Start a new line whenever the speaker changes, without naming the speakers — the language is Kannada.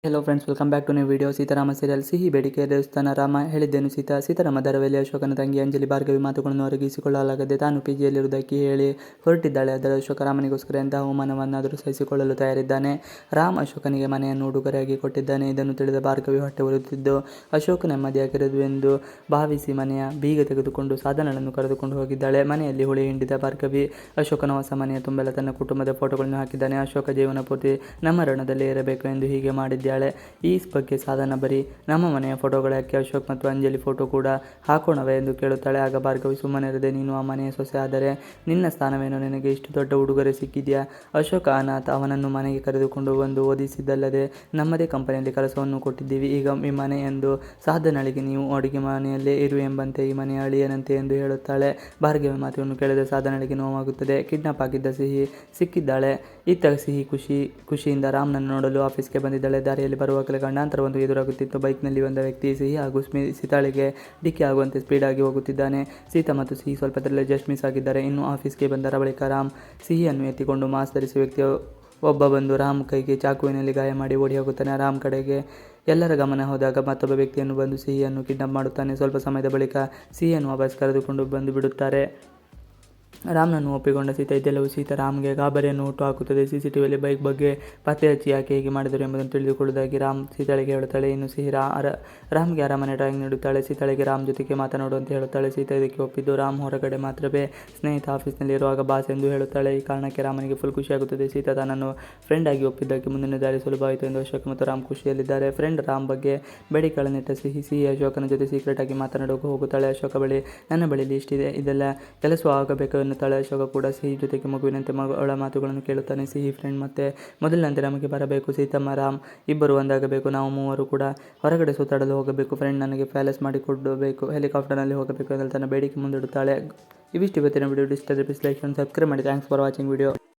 Hello friends, welcome back to new video. Seetharama serial ಸಿಹಿ ಬೇಡಿಕೆ ದೇವಸ್ಥಾನ. ರಾಮ ಹೇಳಿದ್ದೇನು ಸೀತಾರಾಮ ಧಾರಾವಾಹಿಯಲ್ಲಿ ಅಶೋಕನ ತಂಗಿ ಅಂಜಲಿ ಭಾರ್ಗವಿ ಮಾತುಗಳನ್ನು ಅರಗಿಸಿಕೊಳ್ಳಲಾಗದೆ ತಾನು ಪಿಜಿಯಲ್ಲಿರುವುದಕ್ಕೆ ಹೇಳಿ ಹೊರಟಿದ್ದಾಳೆ. ಆದರೆ ಅಶೋಕ ರಾಮನಿಗೋಸ್ಕರ ಎಂತಹ ಅವಮಾನವನ್ನಾದರೂ ಸಹಿಸಿಕೊಳ್ಳಲು ತಯಾರಿದ್ದಾನೆ. ರಾಮ್ ಅಶೋಕನಿಗೆ ಮನೆಯನ್ನು ಉಡುಗೊರೆಯಾಗಿ ಕೊಟ್ಟಿದ್ದಾನೆ. ಇದನ್ನು ತಿಳಿದ ಭಾರ್ಗವಿ ಹೊಟ್ಟೆ ಉರಿಯುತ್ತಿದ್ದು ಅಶೋಕ ನೆಮ್ಮದಿಯಾಗಿರದು ಎಂದು ಭಾವಿಸಿ ಮನೆಯ ಬೀಗ ತೆಗೆದುಕೊಂಡು ಸಾಧನಗಳನ್ನು ಕರೆದುಕೊಂಡು ಹೋಗಿದ್ದಾಳೆ. ಮನೆಯಲ್ಲಿ ಹುಳಿ ಹಿಂಡಿದ ಭಾರ್ಗವಿ ಅಶೋಕನ ಹೊಸ ಮನೆಯ ತುಂಬೆಲ್ಲ ತನ್ನ ಕುಟುಂಬದ ಫೋಟೋಗಳನ್ನು ಹಾಕಿದ್ದಾನೆ. ಅಶೋಕ ಜೀವನ ಪೂರ್ತಿ ನಮ್ಮ ಋಣದಲ್ಲೇ ಇರಬೇಕು ಎಂದು ಹೀಗೆ ಮಾಡಿದ್ದಾಳೆ. ಈ ಬಗ್ಗೆ ಸಾಧನ ಬರೀ ನಮ್ಮ ಮನೆಯ ಫೋಟೋಗಳು ಯಾಕೆ, ಅಶೋಕ್ ಮತ್ತು ಅಂಜಲಿ ಫೋಟೋ ಕೂಡ ಹಾಕೋಣವೇ ಎಂದು ಕೇಳುತ್ತಾಳೆ. ಆಗ ಭಾರ್ಗವಿ ಸುಮ್ಮನಿರದೆ, ನೀನು ಆ ಮನೆಯ ಸೊಸೆ ಆದರೆ ನಿನ್ನ ಸ್ಥಾನವೇನೋ, ನಿನಗೆ ಇಷ್ಟು ದೊಡ್ಡ ಉಡುಗೊರೆ ಸಿಕ್ಕಿದೆಯಾ? ಅಶೋಕ ಅನಾಥ, ಅವನನ್ನು ಮನೆಗೆ ಕರೆದುಕೊಂಡು ಬಂದು ಓದಿಸಿದ್ದಲ್ಲದೆ ನಮ್ಮದೇ ಕಂಪನಿಯಲ್ಲಿ ಕೆಲಸವನ್ನು ಕೊಟ್ಟಿದ್ದೀವಿ. ಈಗ ಈ ಮನೆ ಎಂದು ಸಾಧನಳಿಗೆ ನೀವು ಅಡುಗೆ ಮನೆಯಲ್ಲೇ ಇರು ಎಂಬಂತೆ ಈ ಮನೆಯ ಅಳಿಯನಂತೆ ಎಂದು ಹೇಳುತ್ತಾಳೆ. ಭಾರ್ಗವಿ ಮಾತನ್ನು ಕೇಳಿದ ಸಾಧನಳಿಗೆ ನೋವಾಗುತ್ತದೆ. ಕಿಡ್ನಾಪ್ ಆಗಿದ್ದ ಸಿಹಿ ಸಿಕ್ಕಿದ್ದಾಳೆ. ಇತ್ತ ಸಿಹಿ ಖುಷಿಯಿಂದ ರಾಮ್ನನ್ನು ನೋಡಲು ಆಫೀಸ್ಗೆ ಬಂದಿದ್ದಾಳೆ. ದಾರಿಯಲ್ಲಿ ಬರುವಾಗಲೇ ಗಂಡಾಂತರವೊಂದು ಎದುರಾಗುತ್ತಿತ್ತು. ಬೈಕ್ನಲ್ಲಿ ಬಂದ ವ್ಯಕ್ತಿ ಸಿಹಿ ಹಾಗೂ ಸೀತಾಳಿಗೆ ಡಿಕ್ಕಿ ಆಗುವಂತೆ ಸ್ಪೀಡಾಗಿ ಹೋಗುತ್ತಿದ್ದಾನೆ. ಸೀತಾ ಮತ್ತು ಸಿಹಿ ಸ್ವಲ್ಪದಲ್ಲೇ ಜಸ್ಟ್ ಮಿಸ್ ಆಗಿದ್ದಾರೆ. ಇನ್ನು ಆಫೀಸ್ಗೆ ಬಂದರ ಬಳಿಕ ರಾಮ್ ಸಿಹಿಯನ್ನು ಎತ್ತಿಕೊಂಡು ಮಾಸ್ಕ್ ಧರಿಸಿದ ವ್ಯಕ್ತಿ ಒಬ್ಬ ಬಂದು ರಾಮ್ ಕೈಗೆ ಚಾಕುವಿನಲ್ಲಿ ಗಾಯ ಮಾಡಿ ಓಡಿ ಹೋಗುತ್ತಾನೆ. ರಾಮ್ ಕಡೆಗೆ ಎಲ್ಲರ ಗಮನ ಹೋದಾಗ ಮತ್ತೊಬ್ಬ ವ್ಯಕ್ತಿಯನ್ನು ಬಂದು ಸಿಹಿಯನ್ನು ಕಿಡ್ನಾಪ್ ಮಾಡುತ್ತಾನೆ. ಸ್ವಲ್ಪ ಸಮಯದ ಬಳಿಕ ಸಿಹಿಯನ್ನು ವಾಪಸ್ ಕರೆದುಕೊಂಡು ಬಂದು ಬಿಡುತ್ತಾರೆ. ರಾಮ್ನನ್ನು ಒಪ್ಪಿಕೊಂಡ ಸೀತಾ ಇದೆಲ್ಲವೂ ಸೀತಾ ರಾಮ್ಗೆ ಗಾಬರಿಯನ್ನು ಹುಟ್ಟುಹಾಕುತ್ತದೆ. ಸಿಸಿಟಿವಿಯಲ್ಲಿ ಬೈಕ್ ಬಗ್ಗೆ ಪತ್ತೆ ಹಚ್ಚಿ ಯಾಕೆ ಹೇಗೆ ಮಾಡಿದರು ಎಂಬುದನ್ನು ತಿಳಿದುಕೊಳ್ಳುವುದಾಗಿ ರಾಮ್ ಸೀತಾಳಿಗೆ ಹೇಳುತ್ತಾಳೆ. ಇನ್ನು ಸಿಹಿ ರಾಮ್ಗೆ ಅರಮನೆ ಡ್ರಾಯಿಂಗ್ ನೀಡುತ್ತಾಳೆ. ಸೀತಾಳಿಗೆ ರಾಮ್ ಜೊತೆಗೆ ಮಾತನಾಡುವಂತೆ ಹೇಳುತ್ತಾಳೆ. ಸೀತಾ ಇದಕ್ಕೆ ಒಪ್ಪಿದ್ದು ರಾಮ್ ಹೊರಗಡೆ ಮಾತ್ರವೇ ಸ್ನೇಹಿತ ಆಫೀಸ್ನಲ್ಲಿ ಇರುವಾಗ ಬಾಸ್ ಎಂದು ಹೇಳುತ್ತಾಳೆ. ಈ ಕಾರಣಕ್ಕೆ ರಾಮನಿಗೆ ಫುಲ್ ಖುಷಿಯಾಗುತ್ತದೆ. ಸೀತಾ ತನ್ನನ್ನು ಫ್ರೆಂಡ್ ಆಗಿ ಒಪ್ಪಿದ್ದಕ್ಕೆ ಮುಂದಿನ ದಾರಿ ಸುಲಭವಾಯಿತು ಎಂದು ಅಶೋಕ್ ಮತ್ತು ರಾಮ್ ಖುಷಿಯಲ್ಲಿದ್ದಾರೆ. ಫ್ರೆಂಡ್ ರಾಮ್ ಬಗ್ಗೆ ಬೇಡಿಕೆಗಳನ್ನಿಟ್ಟ ಸಿಹಿ ಅಶೋಕನ ಜೊತೆ ಸೀಕ್ರೆಟ್ ಆಗಿ ಮಾತನಾಡೋಕೆ ಹೋಗುತ್ತಾಳೆ. ಅಶೋಕ ಬಳಿ ನನ್ನ ಬಳಿ ಲಿಸ್ಟ್ ಇದೆ, ಇದೆಲ್ಲ ಕೆಲಸವಾಗಬೇಕು ಎನ್ನುತ್ತಾಳೆ. ಅಶೋಕ ಕೂಡ ಸಿಹಿ ಜೊತೆಗೆ ಮಗುವಿನಂತೆ ಮಗಳ ಮಾತುಗಳನ್ನು ಕೇಳುತ್ತಾನೆ. ಸಿಹಿ ಫ್ರೆಂಡ್ ಮತ್ತೆ ಮೊದಲಿನಂತೆ ನಮಗೆ ಬರಬೇಕು, ಸೀತಮ್ಮ ರಾಮ್ ಇಬ್ಬರು ಒಂದಾಗಬೇಕು, ನಾವು ಮೂವರು ಕೂಡ ಹೊರಗಡೆ ಸುತ್ತಾಡಲು ಹೋಗಬೇಕು, ಫ್ರೆಂಡ್ ನನಗೆ ಪ್ಯಾಲೇಸ್ ಮಾಡಿಕೊಡಬೇಕು, ಹೆಲಿಕಾಪ್ಟರ್ನಲ್ಲಿ ಹೋಗಬೇಕು ಎಂದು ತನ್ನ ಬೇಡಿಕೆ ಮುಂದಿಡುತ್ತಾಳೆ. ಇವಿಷ್ಟು ಇವತ್ತಿನ ವಿಡಿಯೋ. ಇಷ್ಟ ಆದರೆ ಪ್ಲೀಸ್ ಲೈಕ್ ಮತ್ತು ಸಬ್ಸ್ಕ್ರೈಬ್ ಮಾಡಿ. Thanks for watching video.